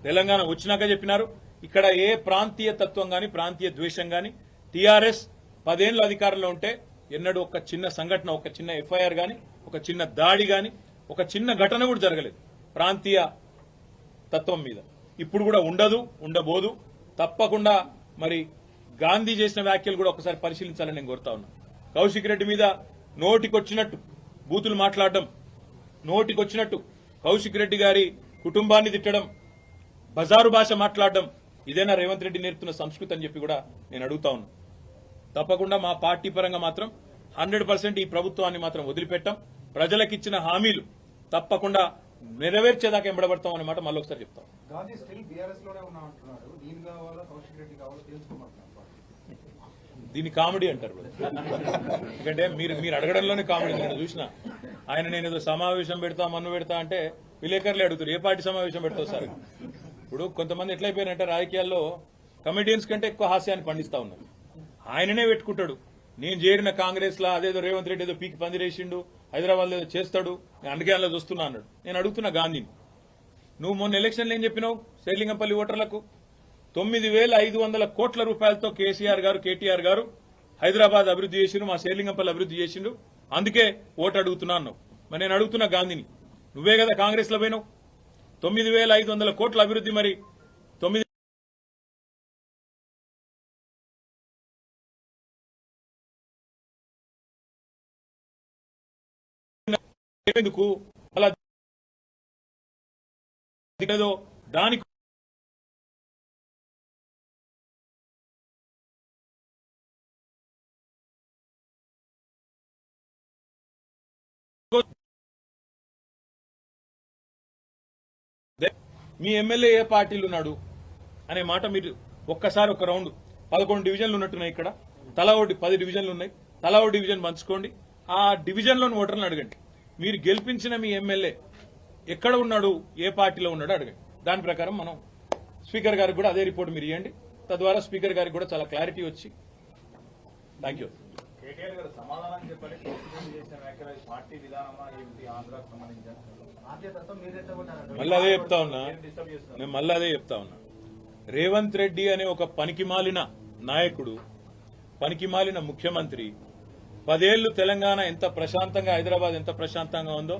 తెలంగాణ వచ్చినాక చెప్పినారు. ఇక్కడ ఏ ప్రాంతీయ తత్వం గాని ప్రాంతీయ ద్వేషం గాని టీఆర్ఎస్ 10 ఏళ్ల అధికారంలో ఉంటే ఎన్నడూ ఒక చిన్న సంఘటన, ఒక చిన్న ఎఫ్ఐఆర్ గాని, ఒక చిన్న దాడి గాని, ఒక చిన్న ఘటన కూడా జరగలేదు ప్రాంతీయ తత్వం మీద. ఇప్పుడు కూడా ఉండదు, ఉండబోదు. తప్పకుండా మరి గాంధీ చేసిన వ్యాఖ్యలు కూడా ఒకసారి పరిశీలించాలని నేను కోరుతా ఉన్నా. కౌశిక్ రెడ్డి మీద నోటికొచ్చినట్టు బూతులు మాట్లాడడం, నోటికొచ్చినట్టు కౌశిక్ రెడ్డి గారి కుటుంబాన్ని తిట్టడం, బజారు భాష మాట్లాడడం, ఇదేనా రేవంత్ రెడ్డి నేర్పుతున్న సంస్కృతి అని చెప్పి కూడా నేను అడుగుతా ఉన్నా. తప్పకుండా మా పార్టీ పరంగా మాత్రం 100% ఈ ప్రభుత్వాన్ని మాత్రం వదిలిపెట్టాం. ప్రజలకిచ్చిన హామీలు తప్పకుండా నెరవేర్చేదాకా ఎంబడబడతాం అన్నమాట మళ్ళీ ఒకసారి చెప్తాం. దీన్ని కామెడీ అంటారు. ఎందుకంటే మీరు అడగడంలోనే కామెడీ. నేను చూసిన ఆయన నేను ఏదో సమావేశం పెడతా మన్ను పెడతా అంటే విలేకరులే అడుగుతారు ఏ పార్టీ సమావేశం పెడతావు సార్. ఇప్పుడు కొంతమంది ఎట్లయిపోయారంటే రాజకీయాల్లో కమెడియన్స్ కంటే ఎక్కువ హాస్యాన్ని పండిస్తా ఉన్నారు. ఆయననే పెట్టుకుంటాడు. నేను చేరిన కాంగ్రెస్ లా అదేదో రేవంత్ రెడ్డి ఏదో పీకి పందిరేసిండు, హైదరాబాద్ లో ఏదో చేస్తాడు, నేను అందుకే అలా చూస్తున్నా అన్నాడు. నేను అడుగుతున్నా గాంధీని, నువ్వు మొన్న ఎలక్షన్లు ఏం చెప్పినావు శేర్లింగంపల్లి ఓటర్లకు? 9,500 కోట్ల రూపాయలతో కేసీఆర్ గారు కేటీఆర్ గారు హైదరాబాద్ అభివృద్ధి చేసిండు, మా శేర్లింగంపల్లి అభివృద్ధి చేసిండు, అందుకే ఓటు అడుగుతున్నా అన్నావు. మరి నేను అడుగుతున్నా గాంధీని, నువ్వే కదా కాంగ్రెస్ లో పోయినావు. 9,500 కోట్ల అభివృద్ధి మరి 9 ఎందుకు అలా దానికి మీ ఎమ్మెల్యే ఏ పార్టీలు ఉన్నాడు అనే మాట మీరు ఒక్కసారి ఒక రౌండ్ 11 డివిజన్లు ఉన్నట్టున్నాయి. ఇక్కడ తలా 10 డివిజన్లు ఉన్నాయి. తలా డివిజన్ పంచుకోండి. ఆ డివిజన్లోని ఓటర్లను అడగండి, మీరు గెలిపించిన మీ ఎమ్మెల్యే ఎక్కడ ఉన్నాడు, ఏ పార్టీలో ఉన్నాడు అడగండి. దాని ప్రకారం మనం స్పీకర్ గారికి కూడా అదే రిపోర్ట్ మీరు ఇవ్వండి. తద్వారా స్పీకర్ గారికి కూడా చాలా క్లారిటీ వచ్చి. Thank you. మళ్ళీ అదే చెప్తా ఉన్నా, నేను మళ్ళీ అదే చెప్తా ఉన్నా. రేవంత్ రెడ్డి అనే ఒక పనికిమాలిన నాయకుడు, పనికిమాలిన ముఖ్యమంత్రి 10 ఏళ్లు తెలంగాణ ఎంత ప్రశాంతంగా, హైదరాబాద్ ఎంత ప్రశాంతంగా ఉందో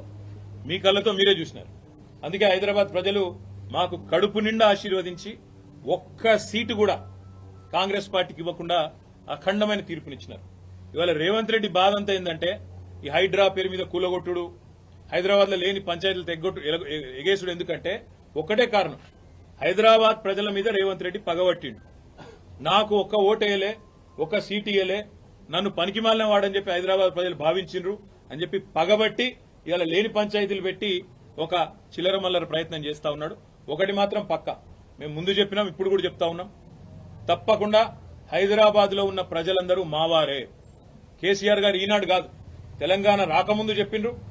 మీ కళ్ళతో మీరే చూసినారు. అందుకే హైదరాబాద్ ప్రజలు మాకు కడుపు నిండా ఆశీర్వదించి ఒక్క సీటు కూడా కాంగ్రెస్ పార్టీకి ఇవ్వకుండా అఖండమైన తీర్పునిచ్చినారు. ఇవాళ రేవంత్ రెడ్డి బాధ అంతా ఏంటంటే ఈ హైడ్రా పేరు మీద కూలగొట్టుడు, హైదరాబాద్ లో లేని పంచాయతీలు ఎగేసుడు. ఎందుకంటే ఒక్కటే కారణం, హైదరాబాద్ ప్రజల మీద రేవంత్ రెడ్డి పగబట్టిండు. నాకు ఒక్క ఓటేయలే, ఒక్క సీటు ఇయ్యలే, నన్ను పనికిమాలిన వాడని చెప్పి హైదరాబాద్ ప్రజలు భావించిండ్రు అని చెప్పి పగబట్టి ఇవాళ లేని పంచాయతీలు పెట్టి ఒక చిల్లర మల్లర ప్రయత్నం చేస్తా ఉన్నాడు. ఒకటి మాత్రం పక్క, మేము ముందు చెప్పినాం, ఇప్పుడు కూడా చెప్తా ఉన్నాం, తప్పకుండా హైదరాబాద్ లో ఉన్న ప్రజలందరూ మావారే. కేసీఆర్ గారు ఈనాడు కాదు, తెలంగాణ రాకముందు చెప్పిండ్రు,